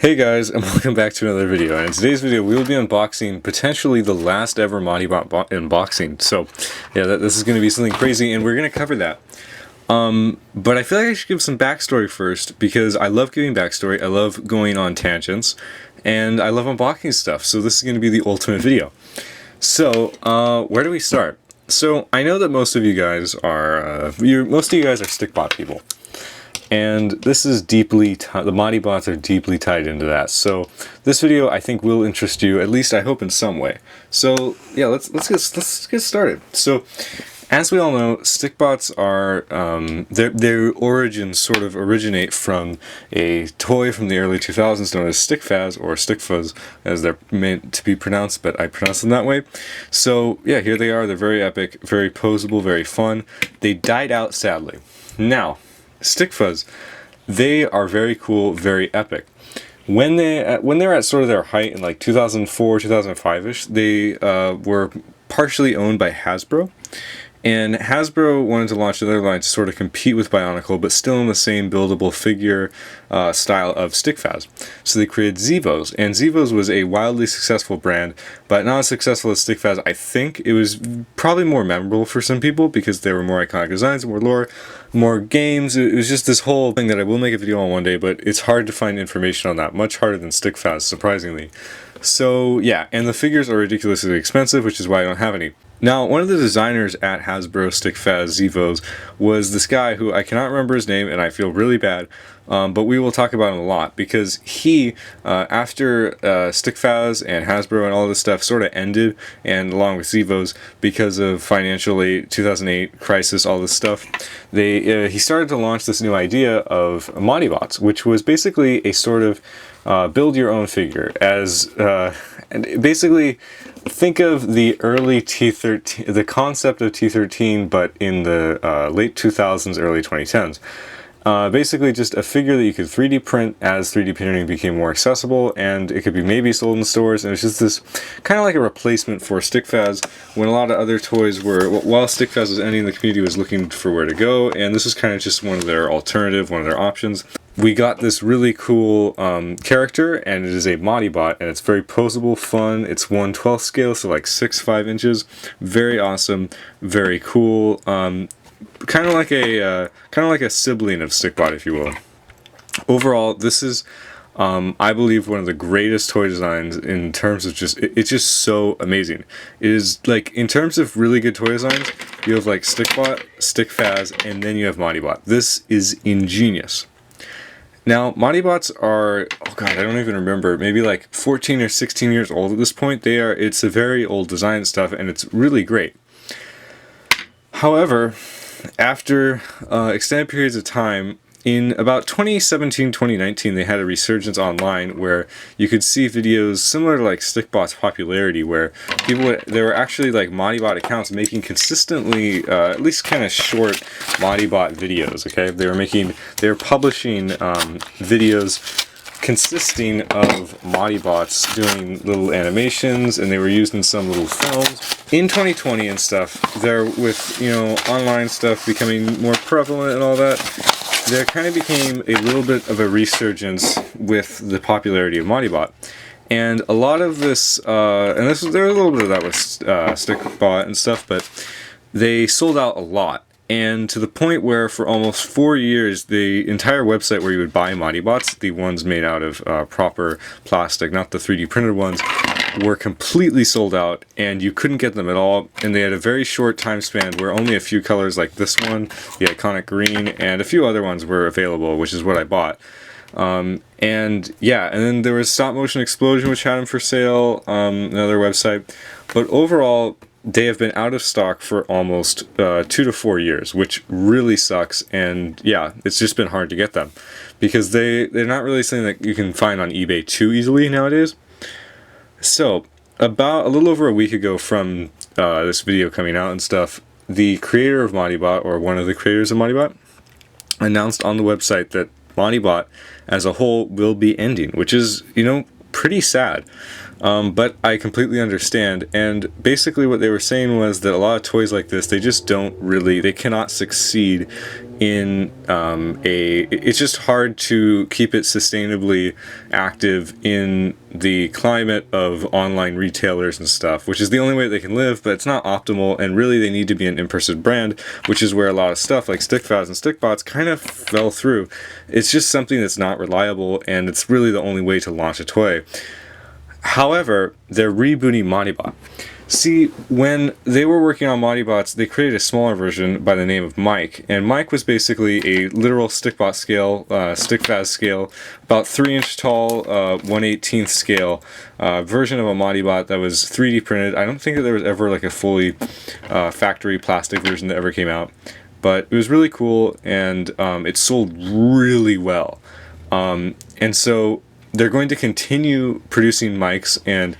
Hey guys, and welcome back to another video. And in today's video, we will be unboxing potentially the last ever Modibot unboxing. So, yeah, this is going to be something crazy, and we're going to cover that. But I feel like I should give some backstory first, because I love giving backstory, I love going on tangents, and I love unboxing stuff. So this is going to be the ultimate video. So, where do we start? So, I know that most of you guys are, stickbot people. And this is deeply, the Modibots are deeply tied into that. So this video I think will interest you, at least I hope in some way. So yeah, let's get started. So as we all know, stickbots are, their origins sort of originate from a toy from the early 2000s known as stickfaz, or stickfuzz as they're meant to be pronounced, but I pronounce them that way. So yeah, here they are. They're very epic, very posable, very fun. They died out sadly. Now, stickfuzz, they are very cool, very epic. When they're at sort of their height in like 2004, 2005ish, they were partially owned by Hasbro. And Hasbro wanted to launch another line to sort of compete with Bionicle, but still in the same buildable figure style of stickfaz. So they created Zevos, and Zevos was a wildly successful brand, but not as successful as stickfaz. I think it was probably more memorable for some people because there were more iconic designs, more lore, more games. It was just this whole thing that I will make a video on one day, but it's hard to find information on that, much harder than stickfaz, surprisingly. So yeah, and the figures are ridiculously expensive, which is why I don't have any. Now, one of the designers at Hasbro Stickfaz Zevos was this guy who I cannot remember his name, and I feel really bad, but we will talk about him a lot, because he, after Stickfaz and Hasbro and all this stuff sort of ended, and along with Zevos, because of financially 2008 crisis, all this stuff, he started to launch this new idea of Modibots, which was basically a sort of build your own figure, and basically think of the early T13, the concept of T13, but in the late 2000s, early 2010s. Basically just a figure that you could 3D print as 3D printing became more accessible, and it could be maybe sold in stores, and it's just this kind of like a replacement for stickfaz when a lot of other toys were, while stickfaz was ending, the community was looking for where to go, and this was kind of just one of their alternative, one of their options. We got this really cool character, and it is a Modibot, and it's very posable, fun. It's 1/12 scale, so like 6'5" inches. Very awesome, very cool. Kind of like a sibling of stickbot, if you will. Overall, this is, I believe, one of the greatest toy designs in terms of just, it's just so amazing. It is like, in terms of really good toy designs, you have like stickbot, stickfaz, and then you have Modibot. This is ingenious. Now, Modibots are, oh god, I don't even remember, maybe like 14 or 16 years old at this point. It's a very old design stuff, and it's really great. However, after extended periods of time, in about 2017, 2019, they had a resurgence online where you could see videos similar to like stickbot's popularity, where there were actually like Modibot accounts making consistently, at least kind of short Modibot videos, okay? They were publishing videos consisting of Modibots doing little animations, and they were used in some little films. In 2020 and stuff, there with, online stuff becoming more prevalent and all that, there kind of became a little bit of a resurgence with the popularity of Modibot. And a lot of this, there was a little bit of that with stickbot and stuff, but they sold out a lot. And to the point where for almost 4 years, the entire website where you would buy Modibots, the ones made out of proper plastic, not the 3D printed ones, were completely sold out, and you couldn't get them at all. And they had a very short time span where only a few colors like this one, the iconic green, and a few other ones were available, which is what I bought. And yeah, and then there was Stop Motion Explosion, which had them for sale, another website. But overall, they have been out of stock for almost 2 to 4 years, which really sucks. And yeah, it's just been hard to get them because they're not really something that you can find on eBay too easily nowadays. So about a little over a week ago from this video coming out and stuff, the creator of Modibot, or one of the creators of Modibot, announced on the website that Modibot as a whole will be ending, which is, pretty sad. But I completely understand, and basically what they were saying was that a lot of toys like this, they just don't really, they cannot succeed in it's just hard to keep it sustainably active in the climate of online retailers and stuff, which is the only way they can live, but it's not optimal, and really they need to be an in-person brand, which is where a lot of stuff like StickFaz and StickBots kind of fell through. It's just something that's not reliable, and it's really the only way to launch a toy. However, they're rebooting Modibot. See, when they were working on Modibots, they created a smaller version by the name of Mike, and Mike was basically a literal StickBot scale, StickFaz scale, about 3-inch tall, 1/18 scale version of a Modibot that was 3D printed. I don't think that there was ever like a fully factory plastic version that ever came out, but it was really cool, and it sold really well. And so they're going to continue producing mics and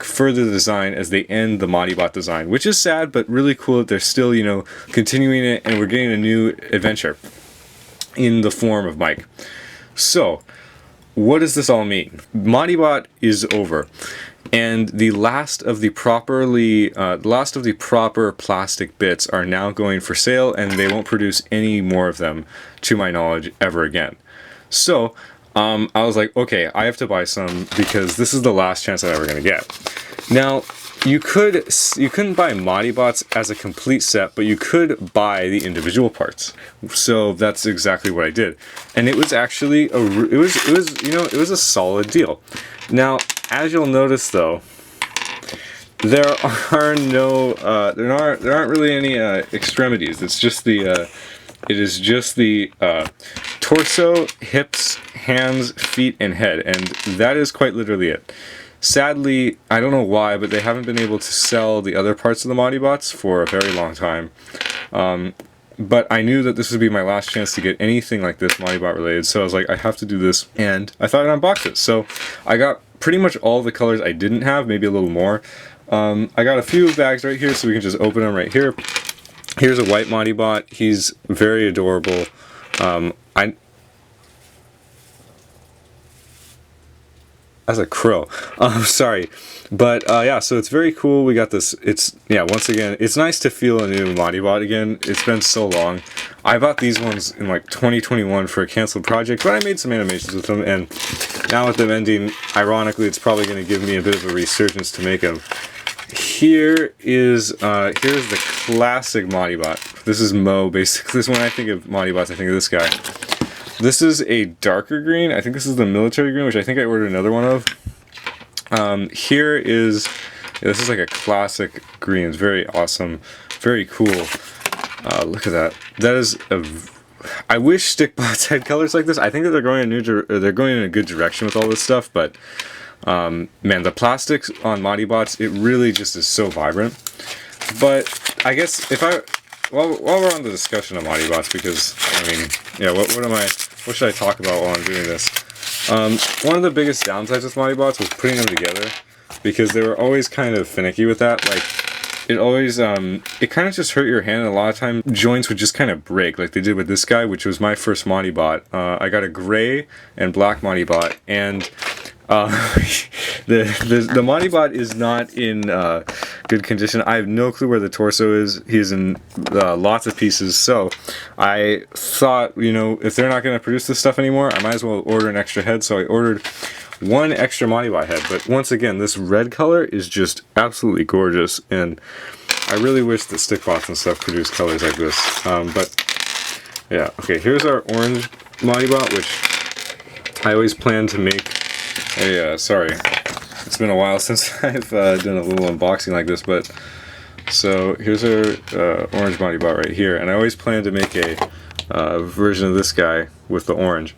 further the design as they end the Modibot design, which is sad, but really cool that they're still, you know, continuing it, and we're getting a new adventure in the form of Mike. So, what does this all mean? Modibot is over, and the last of the proper plastic bits are now going for sale, and they won't produce any more of them, to my knowledge, ever again. So, I was like, okay, I have to buy some because this is the last chance I'm ever going to get. Now, you couldn't buy Modibots as a complete set, but you could buy the individual parts. So that's exactly what I did, and it was actually it was a solid deal. Now, as you'll notice, though, there aren't really any extremities. It's just the it is just the torso, hips, hands, feet, and head, and that is quite literally it. Sadly, I don't know why, but they haven't been able to sell the other parts of the Modibots for a very long time. But I knew that this would be my last chance to get anything like this Modibot related, so I was like, I have to do this, and I thought I'd unbox it. So I got pretty much all the colors I didn't have, maybe a little more. I got a few bags right here, so we can just open them right here. Here's a white Modibot. He's very adorable. That's a crow. Sorry. But yeah, so it's very cool. We got this. Once again, it's nice to feel a new Modibot again. It's been so long. I bought these ones in like 2021 for a canceled project, but I made some animations with them, and now with them ending, ironically, it's probably going to give me a bit of a resurgence to make them. Here's the classic Modibot. This is Mo, basically. This when I think of Modibots, I think of this guy. This is a darker green. I think this is the military green, which I think I ordered another one of. This is like a classic green. It's very awesome, very cool. Look at that. That is I wish StickBots had colors like this. I think that they're going in a good direction with all this stuff, but man, the plastics on Modibots, it really just is so vibrant. But I guess while we're on the discussion of Modibots, because I mean, yeah, what should I talk about while I'm doing this? One of the biggest downsides with Modibots was putting them together, because they were always kind of finicky with that. Like, it always it kind of just hurt your hand, and a lot of times joints would just kind of break, like they did with this guy, which was my first Modibot. I got a gray and black Modibot, and the Modibot is not in good condition. I have no clue where the torso is. He's in lots of pieces, so I thought, you know, if they're not going to produce this stuff anymore, I might as well order an extra head, so I ordered one extra Modibot head. But once again, this red color is just absolutely gorgeous, and I really wish that StickBots and stuff produce colors like this. But yeah, okay, here's our orange Modibot, which I always plan to make sorry, it's been a while since I've done a little unboxing like this, but so here's our orange Modibot right here, and I always plan to make a version of this guy with the orange.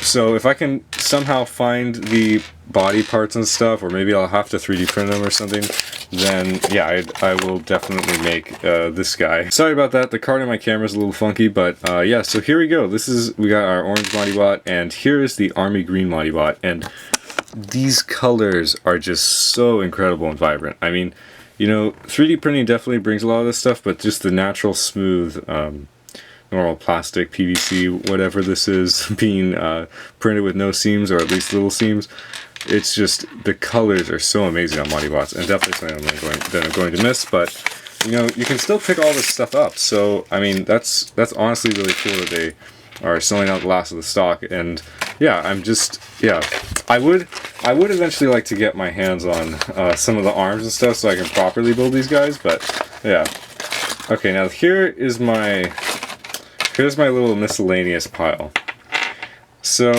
So if I can somehow find the body parts and stuff, or maybe I'll have to 3D print them or something, then yeah, I will definitely make this guy. Sorry about that, the card in my camera is a little funky, but yeah, so here we go. We got our orange Modibot, and here is the army green Modibot, and these colors are just so incredible and vibrant. I mean, you know, 3D printing definitely brings a lot of this stuff, but just the natural smooth normal plastic, PVC, whatever this is, being printed with no seams, or at least little seams, it's just, the colors are so amazing on Modibots, and definitely something that I'm going to miss, but you know, you can still pick all this stuff up. So I mean, that's honestly really cool that they are selling out the last of the stock. And yeah, I would eventually like to get my hands on some of the arms and stuff so I can properly build these guys, but yeah. Okay, now here's my little miscellaneous pile. So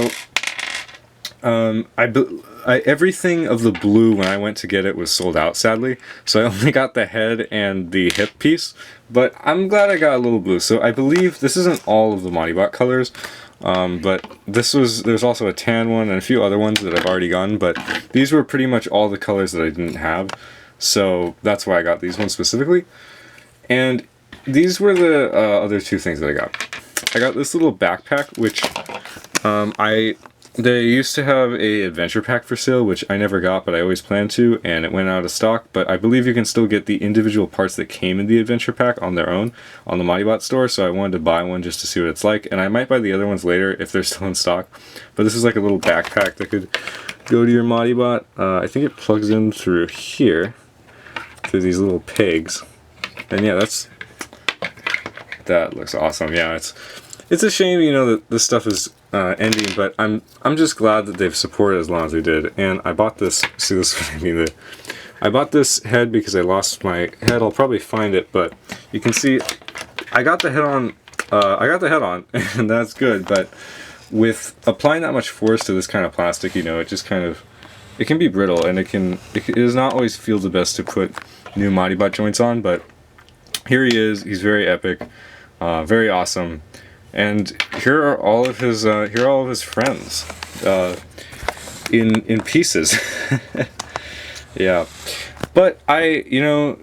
everything of the blue when I went to get it was sold out, sadly. So I only got the head and the hip piece, but I'm glad I got a little blue. So I believe this isn't all of the Modibot colors, but there's also a tan one and a few other ones that I've already gotten, but these were pretty much all the colors that I didn't have. So that's why I got these ones specifically. And these were the other two things that I got. I got this little backpack, which they used to have a adventure pack for sale, which I never got, but I always planned to, and it went out of stock. But I believe you can still get the individual parts that came in the adventure pack on their own on the Modibot store, so I wanted to buy one just to see what it's like, and I might buy the other ones later if they're still in stock. But this is like a little backpack that could go to your Modibot. I think it plugs in through here, through these little pegs, and yeah, that looks awesome. Yeah, it's a shame, you know, that this stuff is ending, but I'm just glad that they've supported as long as they did. And I bought this. See, this is what I mean. I bought this head because I lost my head. I'll probably find it, but you can see I got the head on. And that's good. But with applying that much force to this kind of plastic, you know, it just kind of, it can be brittle, and it does not always feel the best to put new Modibot joints on. But here he is. He's very epic, very awesome. And here are all of his friends in pieces. Yeah, but you know,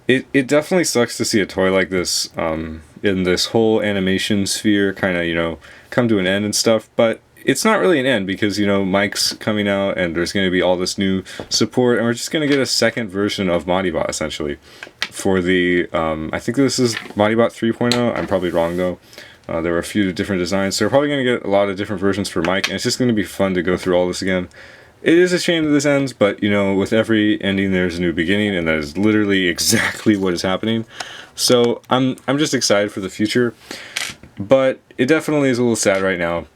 it definitely sucks to see a toy like this in this whole animation sphere kind of, you know, come to an end and stuff. But it's not really an end, because, you know, Mike's coming out and there's going to be all this new support, and we're just going to get a second version of Modibot essentially for the I think this is Modibot 3.0. I'm probably wrong though. There were a few different designs, so we're probably going to get a lot of different versions for Mike, and it's just going to be fun to go through all this again. It is a shame that this ends, but you know, with every ending there's a new beginning, and that is literally exactly what is happening. So I'm just excited for the future, but it definitely is a little sad right now.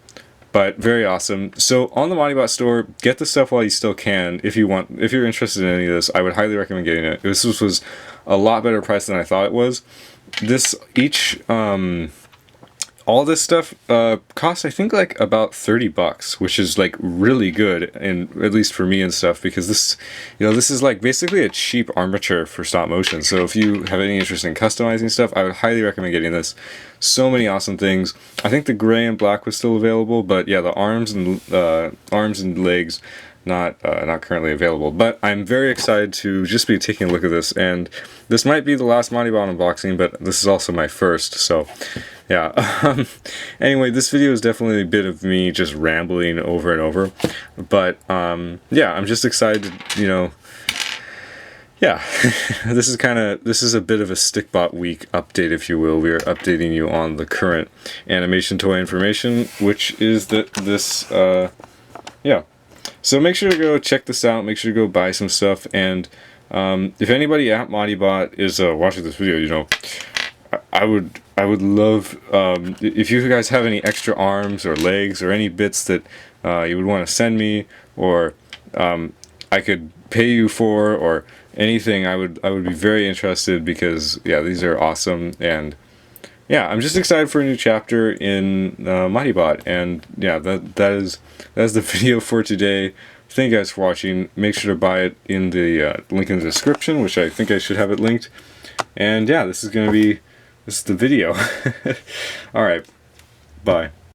But very awesome. So on the Modibot store, get the stuff while you still can. If you're interested in any of this, I would highly recommend getting it. This was a lot better price than I thought it was. All this stuff costs, I think, like about $30, which is like really good, and at least for me and stuff, because this is like basically a cheap armature for stop motion. So if you have any interest in customizing stuff, I would highly recommend getting this. So many awesome things. I think the gray and black was still available, but yeah, the arms and legs not currently available. But I'm very excited to just be taking a look at this, and this might be the last Modibot unboxing, but this is also my first, so yeah. Anyway, this video is definitely a bit of me just rambling over and over, but yeah, I'm just excited to, you know, yeah. This is a bit of a Stickbot week update, if you will. We are updating you on the current animation toy information, which is yeah. So make sure to go check this out, make sure to go buy some stuff, and if anybody at Modibot is watching this video, you know, I would love, if you guys have any extra arms or legs or any bits that you would want to send me, or I could pay you for, or anything, I would be very interested, because yeah, these are awesome. And yeah, I'm just excited for a new chapter in Modibot, and yeah, that is the video for today. Thank you guys for watching. Make sure to buy it in the link in the description, which I think I should have it linked. And yeah, this is the video. All right, bye.